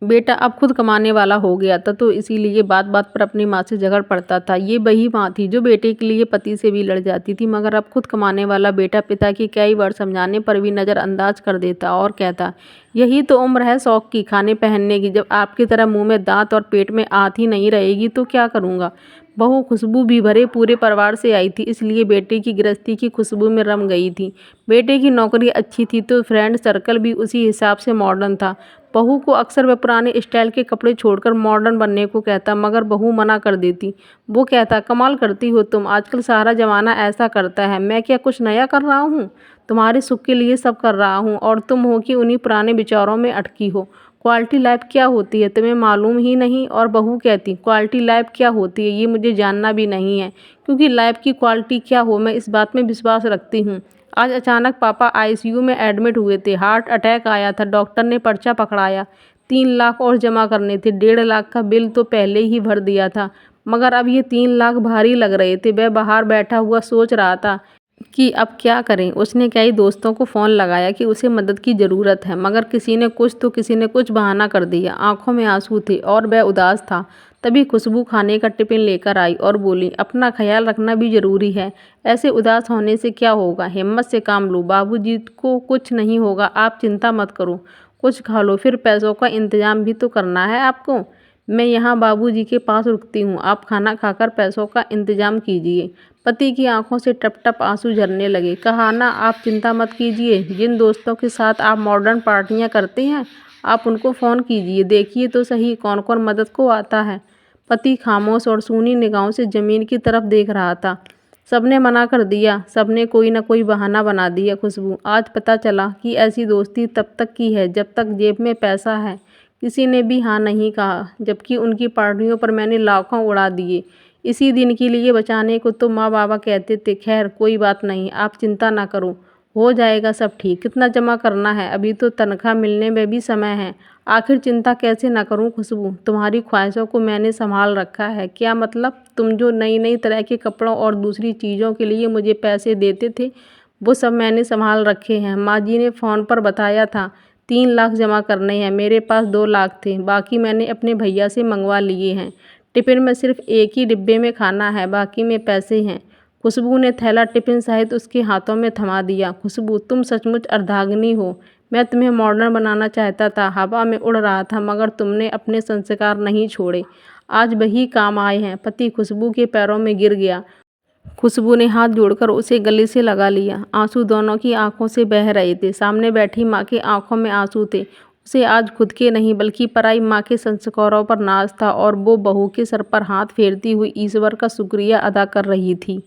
बेटा अब खुद कमाने वाला हो गया था, तो इसीलिए बात बात पर अपनी माँ से झगड़ पड़ता था। ये वही माँ थी जो बेटे के लिए पति से भी लड़ जाती थी, मगर अब खुद कमाने वाला बेटा पिता की कई बार समझाने पर भी नज़रअंदाज कर देता और कहता, यही तो उम्र है शौक की, खाने पहनने की। जब आपकी तरह मुंह में दांत और पेट में आँत ही नहीं रहेगी तो क्या करूँगा। बहू खुशबू भी भरे पूरे परिवार से आई थी, इसलिए बेटे की गृहस्थी की खुशबू में रम गई थी। बेटे की नौकरी अच्छी थी तो फ्रेंड सर्कल भी उसी हिसाब से मॉडर्न था। बहू को अक्सर वह पुराने स्टाइल के कपड़े छोड़कर मॉडर्न बनने को कहता, मगर बहू मना कर देती। वो कहता, कमाल करती हो तुम, आजकल सारा जमाना ऐसा करता है, मैं क्या कुछ नया कर रहा हूँ। तुम्हारे सुख के लिए सब कर रहा हूँ और तुम हो कि उन्हीं पुराने विचारों में अटकी हो। क्वालिटी लाइफ क्या होती है तुम्हें मालूम ही नहीं। और बहू कहती, क्वालिटी लाइफ क्या होती है ये मुझे जानना भी नहीं है, क्योंकि लाइफ की क्वालिटी क्या हो मैं इस बात में विश्वास रखती हूँ। आज अचानक पापा आईसीयू में एडमिट हुए थे, हार्ट अटैक आया था। डॉक्टर ने पर्चा पकड़ाया, 3 लाख और जमा करने थे। 1.5 लाख का बिल तो पहले ही भर दिया था, मगर अब ये 3 लाख भारी लग रहे थे। वह बाहर बैठा हुआ सोच रहा था कि अब क्या करें। उसने कई दोस्तों को फ़ोन लगाया कि उसे मदद की ज़रूरत है, मगर किसी ने कुछ तो किसी ने कुछ बहाना कर दिया। आंखों में आंसू थे और वह उदास था। तभी खुशबू खाने का टिफिन लेकर आई और बोली, अपना ख्याल रखना भी ज़रूरी है, ऐसे उदास होने से क्या होगा, हिम्मत से काम लो, बाबूजी को कुछ नहीं होगा, आप चिंता मत करो, कुछ खा लो, फिर पैसों का इंतजाम भी तो करना है आपको। मैं यहाँ बाबूजी के पास रुकती हूँ, आप खाना खाकर पैसों का इंतजाम कीजिए। पति की आंखों से टप टप आंसू झरने लगे। कहा ना, आप चिंता मत कीजिए, जिन दोस्तों के साथ आप मॉडर्न पार्टियां करते हैं आप उनको फ़ोन कीजिए, देखिए तो सही कौन कौन मदद को आता है। पति खामोश और सूनी निगाहों से ज़मीन की तरफ देख रहा था। सबने मना कर दिया, सबने कोई ना कोई बहाना बना दिया। खुशबू, आज पता चला कि ऐसी दोस्ती तब तक की है जब तक जेब में पैसा है। किसी ने भी हाँ नहीं कहा, जबकि उनकी पार्टियों पर मैंने लाखों उड़ा दिए। इसी दिन के लिए बचाने को तो माँ बाबा कहते थे। खैर कोई बात नहीं, आप चिंता ना करो, हो जाएगा सब ठीक। कितना जमा करना है, अभी तो तनख्वाह मिलने में भी समय है। आखिर चिंता कैसे ना करूं खुशबू, तुम्हारी ख्वाहिशों को मैंने संभाल रखा है। क्या मतलब, तुम जो नई नई तरह के कपड़ों और दूसरी चीज़ों के लिए मुझे पैसे देते थे वो सब मैंने संभाल रखे हैं। माँ जी ने फ़ोन पर बताया था 3 लाख जमा करने हैं, मेरे पास 2 लाख थे, बाकी मैंने अपने भैया से मंगवा लिए हैं। टिफ़िन में सिर्फ एक ही डिब्बे में खाना है, बाकी में पैसे हैं। खुशबू ने थैला टिफ़िन सहित उसके हाथों में थमा दिया। खुशबू, तुम सचमुच अर्धांगिनी हो। मैं तुम्हें मॉडर्न बनाना चाहता था, हवा में उड़ रहा था, मगर तुमने अपने संस्कार नहीं छोड़े। आज वही काम आए हैं। पति खुशबू के पैरों में गिर गया। खुशबू ने हाथ जोड़कर उसे गले से लगा लिया। आंसू दोनों की आंखों से बह रहे थे। सामने बैठी माँ के आंखों में आंसू थे। उसे आज खुद के नहीं बल्कि पराई माँ के संस्कारों पर नाज था और वो बहू के सर पर हाथ फेरती हुई ईश्वर का शुक्रिया अदा कर रही थी।